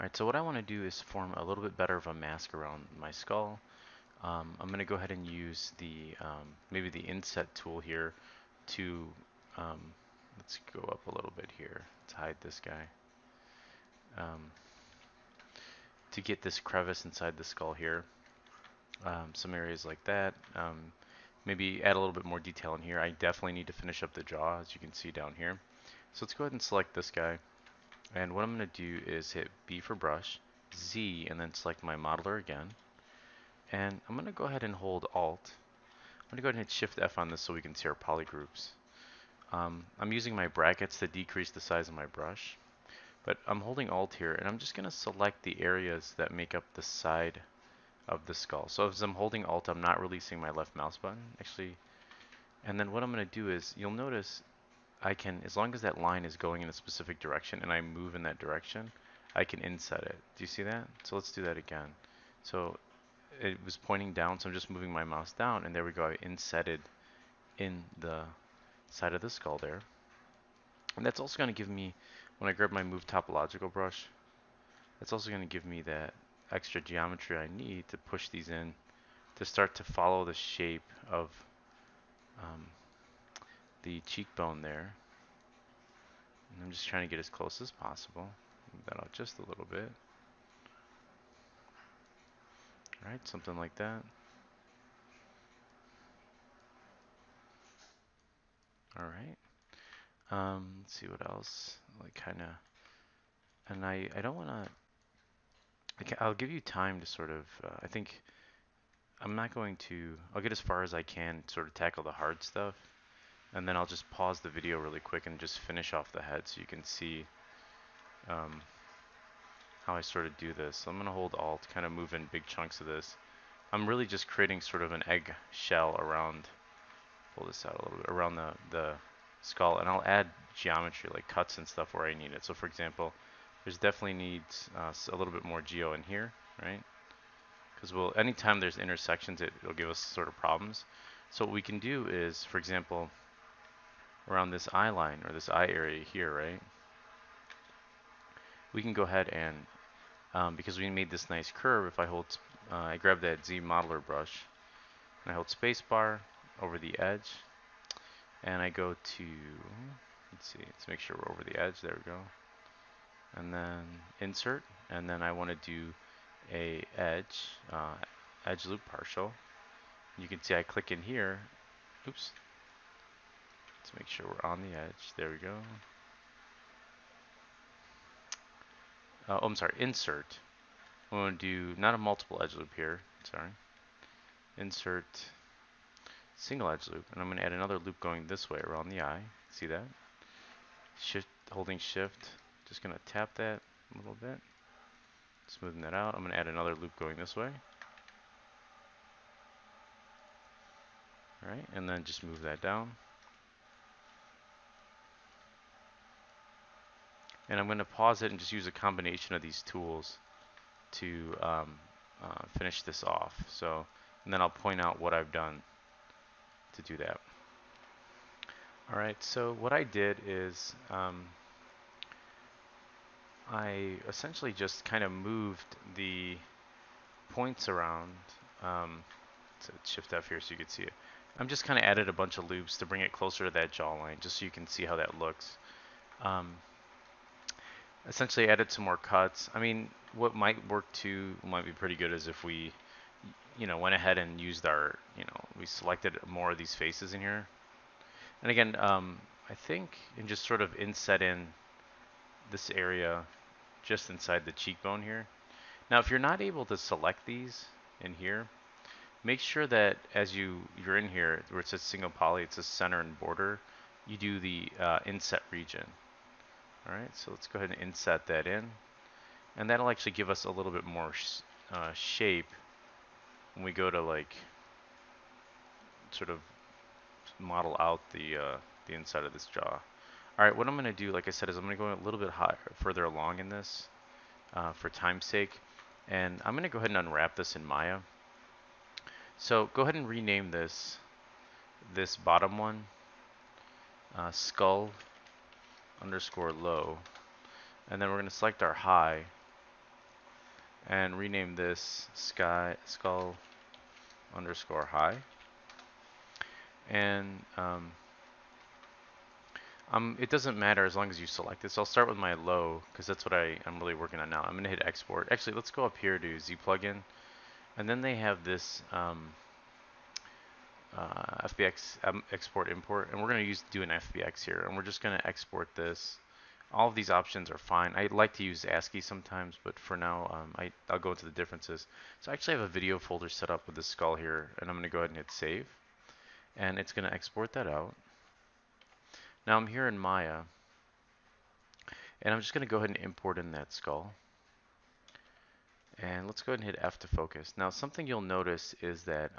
Alright, so what I want to do is form a little bit better of a mask around my skull. I'm going to go ahead and use the maybe the inset tool here to um, let's go up a little bit here. Let's hide this guy. To get this crevice inside the skull here. Some areas like that. Maybe add a little bit more detail in here. I definitely need to finish up the jaw, as you can see down here. So let's go ahead and select this guy. And what I'm going to do is hit B for brush, Z, and then select my modeler again. And I'm going to go ahead and hold Alt. I'm going to go ahead and hit Shift F on this so we can see our polygroups. I'm using my brackets to decrease the size of my brush. But I'm holding Alt here, and I'm just going to select the areas that make up the side of the skull. So as I'm holding Alt, I'm not releasing my left mouse button, actually. And then what I'm going to do is, you'll notice I can, as long as that line is going in a specific direction and I move in that direction, I can inset it. Do you see that? So let's do that again. So it was pointing down, so I'm just moving my mouse down, and there we go. I insetted in the side of the skull there. And that's also going to give me, when I grab my Move Topological brush, that's also going to give me that extra geometry I need to push these in to start to follow the shape of um, the cheekbone there. And I'm just trying to get as close as possible. Move that out just a little bit. Alright, something like that. Alright. Let's see what else. Like kind of, and I don't want to, I'll give you time to sort of, I think I'm not going to, I'll get as far as I can, sort of tackle the hard stuff. And then I'll just pause the video really quick and just finish off the head so you can see um, how I sort of do this. So I'm going to hold Alt, kind of move in big chunks of this. I'm really just creating sort of an egg shell around, pull this out a little bit, around the skull, and I'll add geometry like cuts and stuff where I need it. So for example, there's definitely needs a little bit more geo in here, right? Because anytime there's intersections, it'll give us sort of problems. So what we can do is, for example, around this eye line or this eye area here, right? We can go ahead and, because we made this nice curve, if I hold, I grab that Z modeler brush, and I hold spacebar over the edge, and I go to, let's see, let's make sure we're over the edge, there we go. And then insert, and then I want to do a edge loop partial. You can see I click in here, oops, let's make sure we're on the edge, there we go. Oh, I'm sorry, insert. We want to do not a multiple edge loop here, sorry. Insert single edge loop, and I'm going to add another loop going this way around the eye. See that? Shift, holding shift, just going to tap that a little bit, smoothing that out. I'm going to add another loop going this way. Alright, and then just move that down. And I'm going to pause it and just use a combination of these tools to finish this off. So, and then I'll point out what I've done to do that. Alright, so what I did is I essentially just kind of moved the points around. So shift F here so you can see it. I'm just kind of added a bunch of loops to bring it closer to that jawline, just so you can see how that looks. Essentially added some more cuts. I mean, what might work too, might be pretty good, is if we, went ahead and used our, we selected more of these faces in here. And again, I think, and just sort of inset in this area just inside the cheekbone here. Now, if you're not able to select these in here, make sure that as you're in here where it says single poly, it says center and border, you do the inset region. All right, so let's go ahead and inset that in, and that'll actually give us a little bit more shape when we go to like sort of model out the inside of this jaw. All right, what I'm going to do, like I said, is I'm going to go a little bit higher, further along in this for time's sake, and I'm going to go ahead and unwrap this in Maya. So go ahead and rename this bottom one skull underscore low, and then we're going to select our high, and rename this sky skull underscore high. And it doesn't matter as long as you select this. I'll start with my low because that's what I'm really working on now. I'm gonna hit export. Actually, let's go up here to Z plugin, and then they have this Fbx export import, and we're gonna do an Fbx here, and we're just gonna export this. All of these options are fine. I like to use ASCII sometimes, but for now, I'll go into the differences. So I actually have a video folder set up with this skull here, and I'm gonna go ahead and hit save, and it's gonna export that out. Now I'm here in Maya, and I'm just going to go ahead and import in that skull. And let's go ahead and hit F to focus. Now something you'll notice is that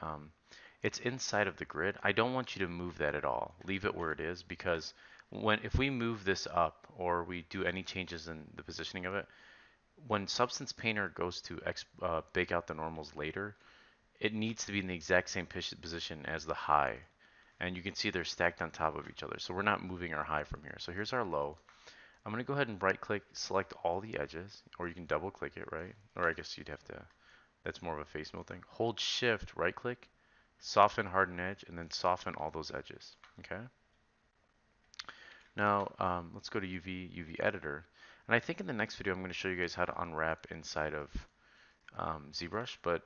it's inside of the grid. I don't want you to move that at all. Leave it where it is, because if we move this up or we do any changes in the positioning of it, when Substance Painter goes to bake out the normals later, it needs to be in the exact same position as the high. And you can see they're stacked on top of each other. So we're not moving our high from here. So here's our low. I'm going to go ahead and right click, select all the edges, or you can double click it, right? Or I guess you'd have to, that's more of a face mode thing. Hold shift, right click, soften harden edge, and then soften all those edges, okay? Now, let's go to UV editor. And I think in the next video, I'm going to show you guys how to unwrap inside of ZBrush, but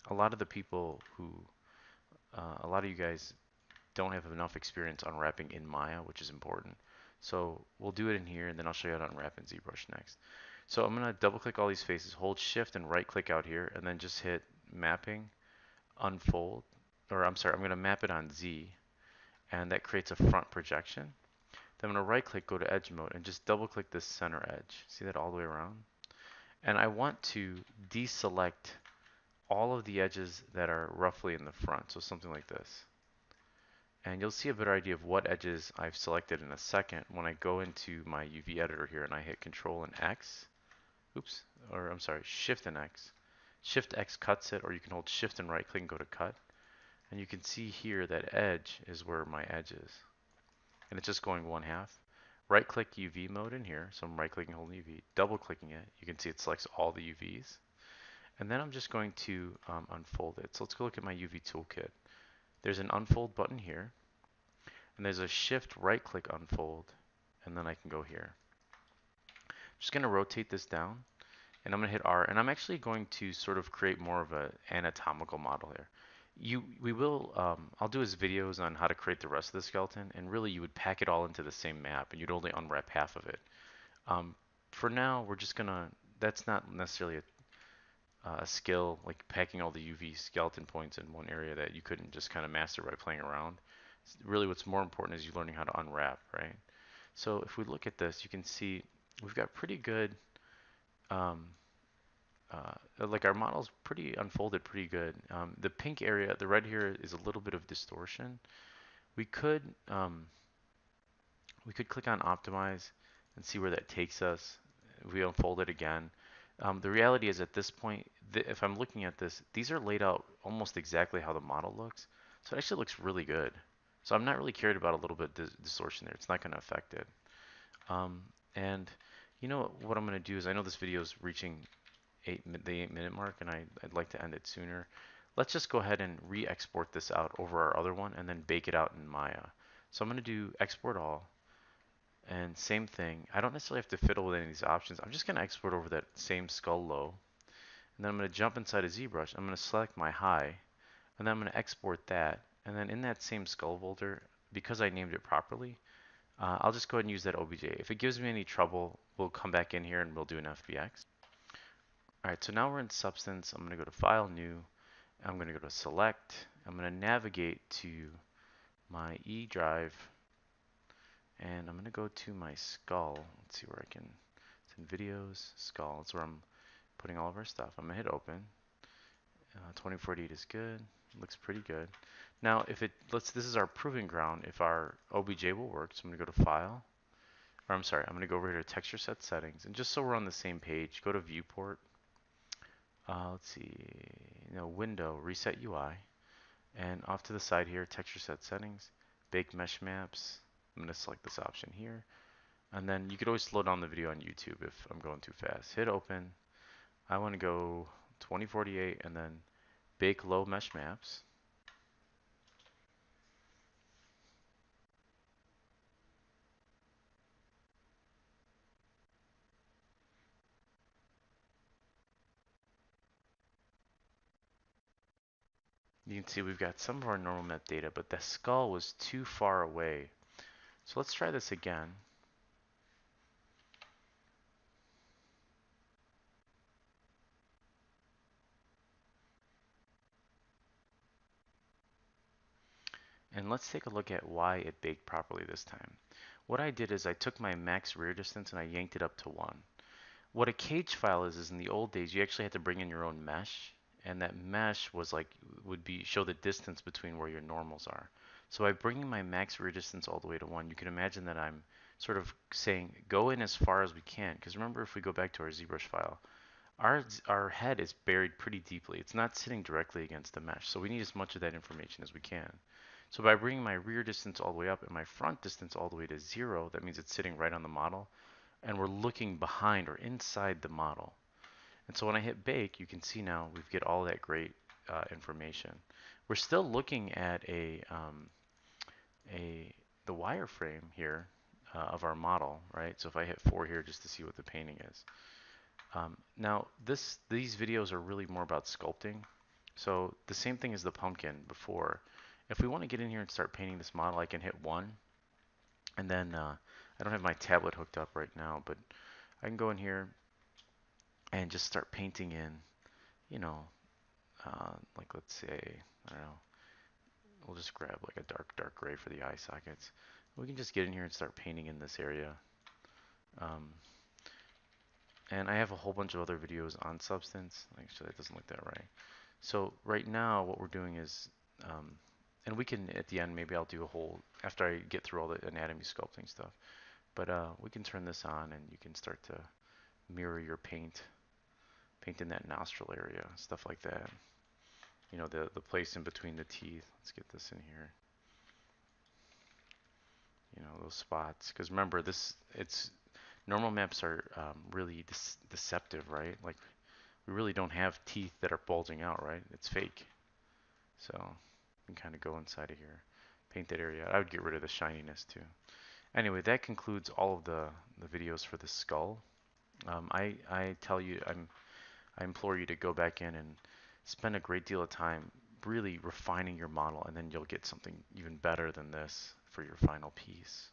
a lot of the people a lot of you guys don't have enough experience unwrapping in Maya, which is important. So we'll do it in here, and then I'll show you how to unwrap in ZBrush next. So I'm going to double click all these faces, hold shift and right click out here, and then just hit mapping, unfold, or I'm sorry, I'm going to map it on Z, and that creates a front projection. Then I'm going to right click, go to edge mode, and just double click this center edge. See that all the way around? And I want to deselect all of the edges that are roughly in the front, so something like this. And you'll see a better idea of what edges I've selected in a second when I go into my UV editor here and I hit Control and X. Oops, or I'm sorry, Shift and X. Shift X cuts it, or you can hold Shift and right click and go to cut. And you can see here that edge is where my edge is. And it's just going 1/2. Right click UV mode in here, so I'm right clicking holding UV, double clicking it. You can see it selects all the UVs. And then I'm just going to unfold it. So let's go look at my UV toolkit. There's an unfold button here. And there's a shift right click unfold, and then I can go here. I'm just going to rotate this down, and I'm going to hit R, and I'm actually going to sort of create more of an anatomical model here. I'll do his videos on how to create the rest of the skeleton, and really you would pack it all into the same map, and you'd only unwrap half of it. For now, we're just gonna, that's not necessarily a skill, like packing all the UV skeleton points in one area that you couldn't just kind of master by playing around. Really what's more important is you learning how to unwrap, right? So if we look at this, you can see we've got pretty good, like our model's pretty unfolded pretty good. The pink area, the red here is a little bit of distortion. We could click on optimize and see where that takes us. If we unfold it again. The reality is at this point, if I'm looking at this, these are laid out almost exactly how the model looks. So it actually looks really good. So I'm not really carried about a little bit distortion there. It's not going to affect it. And you know what I'm going to do is, I know this video is reaching the 8-minute mark, and I'd like to end it sooner. Let's just go ahead and re-export this out over our other one and then bake it out in Maya. So I'm going to do export all. And same thing, I don't necessarily have to fiddle with any of these options. I'm just going to export over that same skull low. And then I'm going to jump inside of ZBrush. I'm going to select my high. And then I'm going to export that. And then in that same skull folder, because I named it properly, I'll just go ahead and use that OBJ. If it gives me any trouble, we'll come back in here and we'll do an Fbx. Alright, so now we're in Substance. I'm going to go to File, New. I'm going to go to Select. I'm going to navigate to my E drive. And I'm going to go to my skull. Let's see where I can. It's in Videos, Skull. That's where I'm putting all of our stuff. I'm going to hit Open. 2048 is good. Looks pretty good. Now, if this is our proving ground, if our OBJ will work. So I'm going to go to File. Or I'm sorry, I'm going to go over here to Texture Set Settings. And just so we're on the same page, go to Viewport. Let's see, Window, Reset UI. And off to the side here, Texture Set Settings, Bake Mesh Maps. I'm going to select this option here. And then you could always slow down the video on YouTube if I'm going too fast. Hit Open. I want to go 2048 and then bake low mesh maps. You can see we've got some of our normal map data, but the skull was too far away. So let's try this again. And let's take a look at why it baked properly this time. What I did is I took my max rear distance and I yanked it up to 1. What a cage file is in the old days you actually had to bring in your own mesh, and that mesh was like would be show the distance between where your normals are. So by bringing my max rear distance all the way to 1, you can imagine that I'm sort of saying go in as far as we can, because remember, if we go back to our ZBrush file, our head is buried pretty deeply. It's not sitting directly against the mesh, so we need as much of that information as we can. So by bringing my rear distance all the way up and my front distance all the way to 0, that means it's sitting right on the model, and we're looking behind or inside the model. And so when I hit bake, you can see now we get all that great information. We're still looking at the wireframe here of our model, right? So if I hit 4 here just to see what the painting is. Now these videos are really more about sculpting. So the same thing as the pumpkin before. If we want to get in here and start painting this model, I can hit 1. And then I don't have my tablet hooked up right now, but I can go in here and just start painting in, you know, like let's say, I don't know, we'll just grab like a dark gray for the eye sockets. We can just get in here and start painting in this area. Um, and I have a whole bunch of other videos on Substance. Actually, that doesn't look that right. So right now what we're doing is, and we can at the end, maybe I'll do a whole, after I get through all the anatomy sculpting stuff, but we can turn this on and you can start to mirror your paint in that nostril area, stuff like that. You know, the place in between the teeth. Let's get this in here. You know, those spots. Because remember, it's normal maps are really deceptive, right? Like we really don't have teeth that are bulging out, right? It's fake. So you can kind of go inside of here, paint that area. I would get rid of the shininess too. Anyway, that concludes all of the videos for the skull. I tell you, I implore you to go back in and spend a great deal of time really refining your model, and then you'll get something even better than this for your final piece.